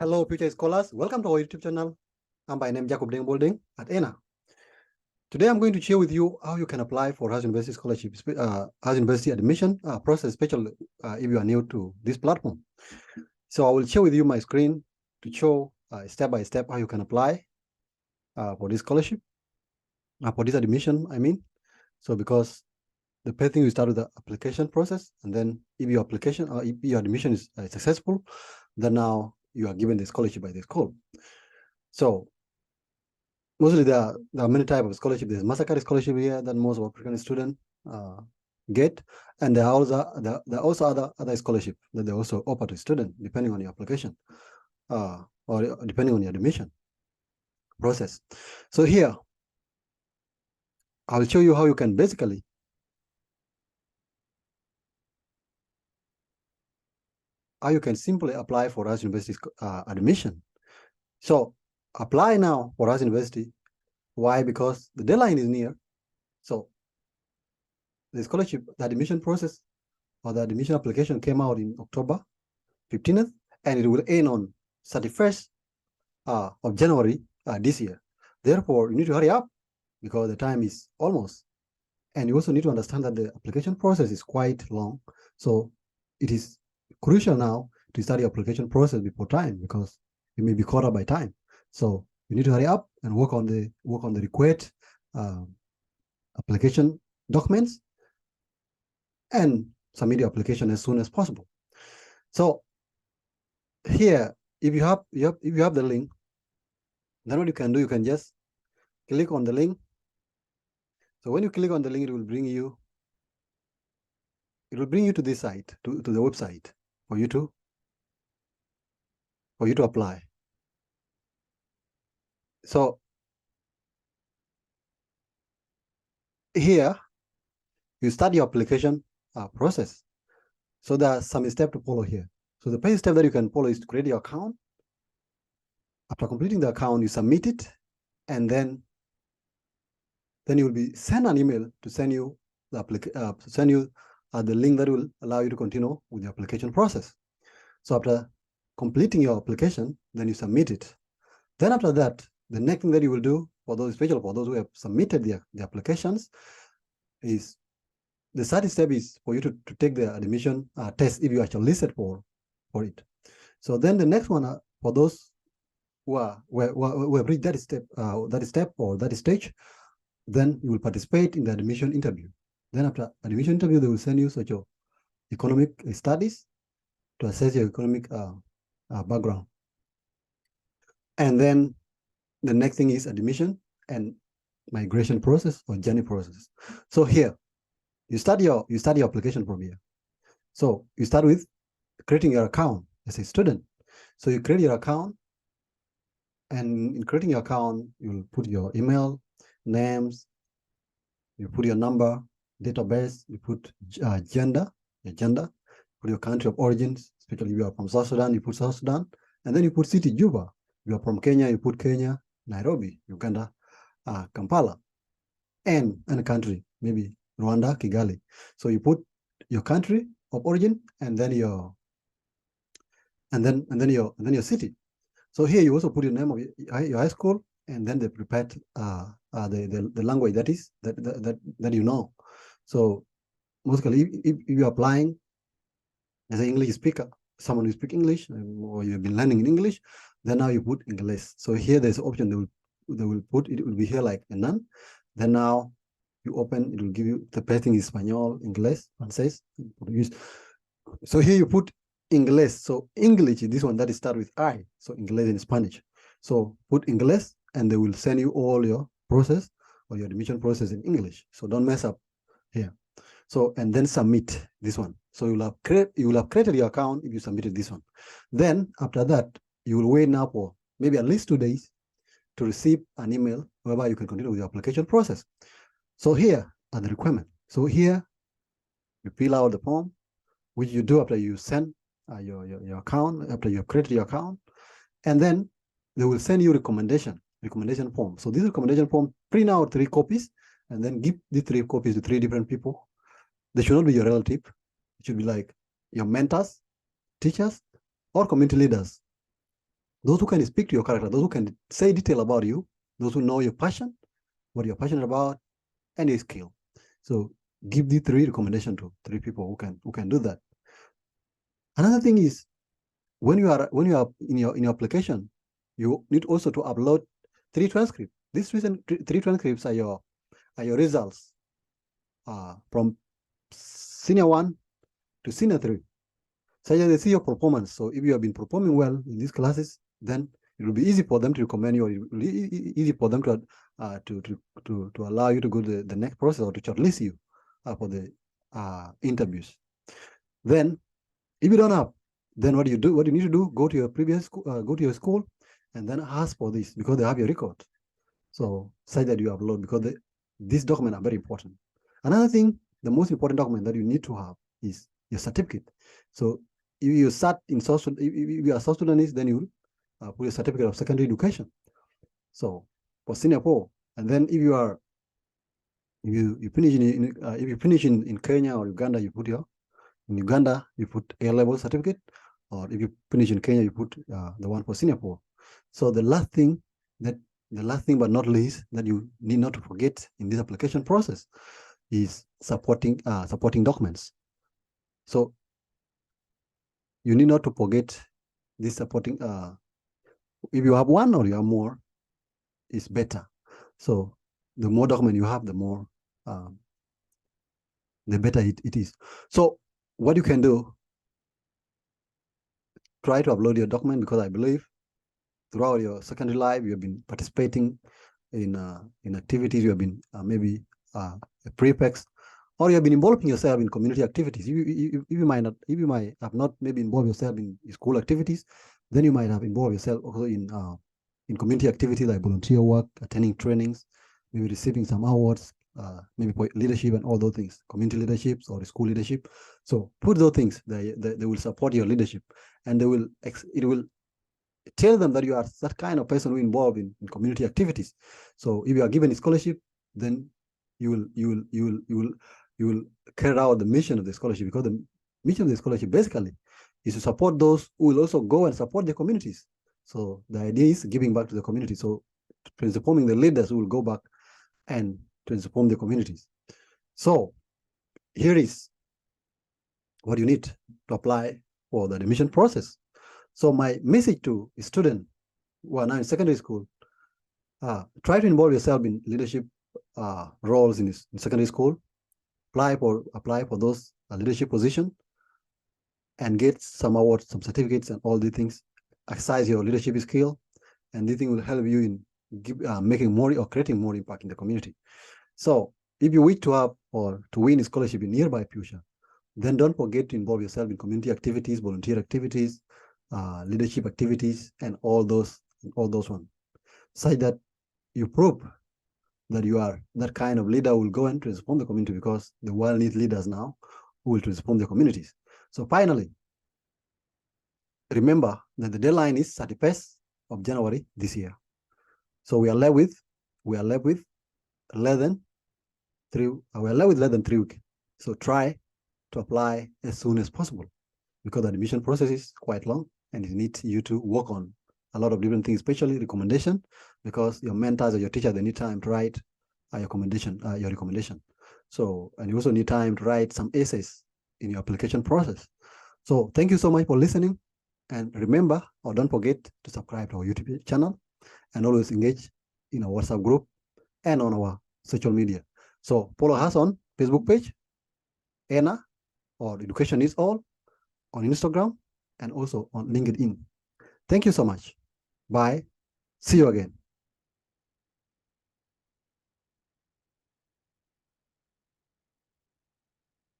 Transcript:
Hello, future scholars. Welcome to our YouTube channel. I'm by name Jacob Deng Bolding at ENA. Today, I'm going to share with you how you can apply for House University scholarship, House University admission process, especially if you are new to this platform. So I will share with you my screen to show step by step how you can apply for this scholarship, for this admission, I mean. So because the first thing, you start with the application process, and then if your application or if your admission is successful, then now you are given the scholarship by the school. So mostly there are many types of scholarship. There's Massacre scholarship here that most of African students get, and there are also other scholarship that they also offer to students depending on your application or depending on your admission process. So here, I'll show you how you can basically simply apply for Rice University admission. So apply now for Rice University. Why? Because the deadline is near. So the scholarship, the admission process or the admission application came out in October 15th, and it will end on 31st of January this year. Therefore, you need to hurry up because the time is almost. And you also need to understand that the application process is quite long. So it is crucial now to start the application process before time because you may be caught up by time. So you need to hurry up and work on the required application documents and submit the application as soon as possible. So here, if you have the link, then what you can do, you can just click on the link. So when you click on the link, it will bring you to this site, to the website for you to apply. So here you start your application process. So there are some steps to follow here. So the first step that you can follow is to create your account. After completing the account, you submit it, and then you will be sent an email to send you the link that will allow you to continue with the application process. So after completing your application, then you submit it. Then after that, the next thing that you will do for those, especially for those who have submitted the applications, is the third step is for you to take the admission test if you are actually listed for it. So then the next one for those who have reached that step or that stage, then you will participate in the admission interview. Then after admission interview, they will send you such your economic studies to assess your economic background. And then the next thing is admission and migration process or journey process. So here, you start your application from here. So you start with creating your account as a student. So you create your account, and in creating your account, you'll put your email, names, you put your number, date of birth, you put gender, put your country of origins, especially if you are from South Sudan, you put South Sudan, and then you put city, Juba. If you are from Kenya, you put Kenya, Nairobi, Uganda, Kampala, and a country, maybe Rwanda, Kigali. So you put your country of origin and then your city. So here you also put your name of your high school, and then they prepared the language that you know. So mostly if you're applying as an English speaker, someone who speaks English, or you've been learning in English, then now you put English. So here there's an option they will put, it will be here like a none. Then now you open, it will give you the first thing is Espanol, English, Francés, Portuguese. So here you put English. So English is this one that is start with I. So English in Spanish. So put English, and they will send you all your process or your admission process in English. So don't mess up here. So, and then submit this one. So you will have created your account if you submitted this one. Then after that, you will wait now for maybe at least 2 days to receive an email whereby you can continue with your application process. So here are the requirements. So here you fill out the form, which you do after you send your account, after you have created your account, and then they will send you recommendation form. So this recommendation form, print out 3 copies, and then give these 3 copies to 3 different people. They should not be your relative. It should be like your mentors, teachers, or community leaders. those who can speak to your character, those who can say detail about you, those who know your passion, what you're passionate about, and your skill. So give the 3 recommendations to 3 people who can do that. Another thing is when you are in your application, you need also to upload 3 transcripts. These 3 transcripts are your results from senior 1 to senior 3. So they see your performance. So if you have been performing well in these classes, then it will be easy for them to recommend you, or it will be easy for them to allow you to go to the next process, or to shortlist you for the interviews. Then, if you don't have, then what do you do? What you need to do? Go to your previous go to your school, and then ask for this, because they have your record. So say that you upload, because these documents are very important. Another thing, the most important document that you need to have is your certificate. So if you start in if you are South Sudanese, then you put a certificate of secondary education. So for senior 4, and then if you are you finish if you finish in Kenya or Uganda, you put in Uganda you put A-level certificate, or if you finish in Kenya, you put the one for senior 4. So the last thing but not least that you need not to forget in this application process is supporting documents. So you need not to forget this supporting. If you have one or you have more, is better. So the more document you have, the more the better it is. So what you can do, try to upload your document, because I believe throughout your secondary life you have been participating in activities. You have been maybe a prefects, or you have been involving yourself in community activities. If you might have not maybe involved yourself in school activities, then you might have involved yourself also in community activities like volunteer work, attending trainings, maybe receiving some awards, maybe for leadership and all those things, community leaderships or school leadership. So put those things, they will support your leadership, and it will tell them that you are that kind of person who involved in community activities. So if you are given a scholarship, then you will carry out the mission of the scholarship, because the mission of the scholarship basically is to support those who will also go and support their communities. So the idea is giving back to the community. So transforming the leaders who will go back and transform the communities. So here is what you need to apply for the admission process. So my message to a student who are now in secondary school, try to involve yourself in leadership roles in secondary school. Apply for those leadership positions, and get some awards, some certificates, and all these things. Exercise your leadership skill, and this thing will help you in making more or creating more impact in the community. So if you wish to have or to win a scholarship in nearby future, then don't forget to involve yourself in community activities, volunteer activities, leadership activities, and all those ones, such that you prove that you are that kind of leader who will go and transform the community, because the world needs leaders now who will transform the communities. So finally, remember that the deadline is 31st of January this year. So we are left with less than 3 weeks. So try to apply as soon as possible, because the admission process is quite long, and it needs you to work on a lot of different things, especially recommendation, because your mentors or your teacher, they need time to write your recommendation. So, and you also need time to write some essays in your application process. So thank you so much for listening, and remember, or don't forget to subscribe to our YouTube channel, and always engage in our WhatsApp group and on our social media. So follow us on Facebook page, ENA, or Education is All, on Instagram, and also on LinkedIn. Thank you so much. Bye. See you again.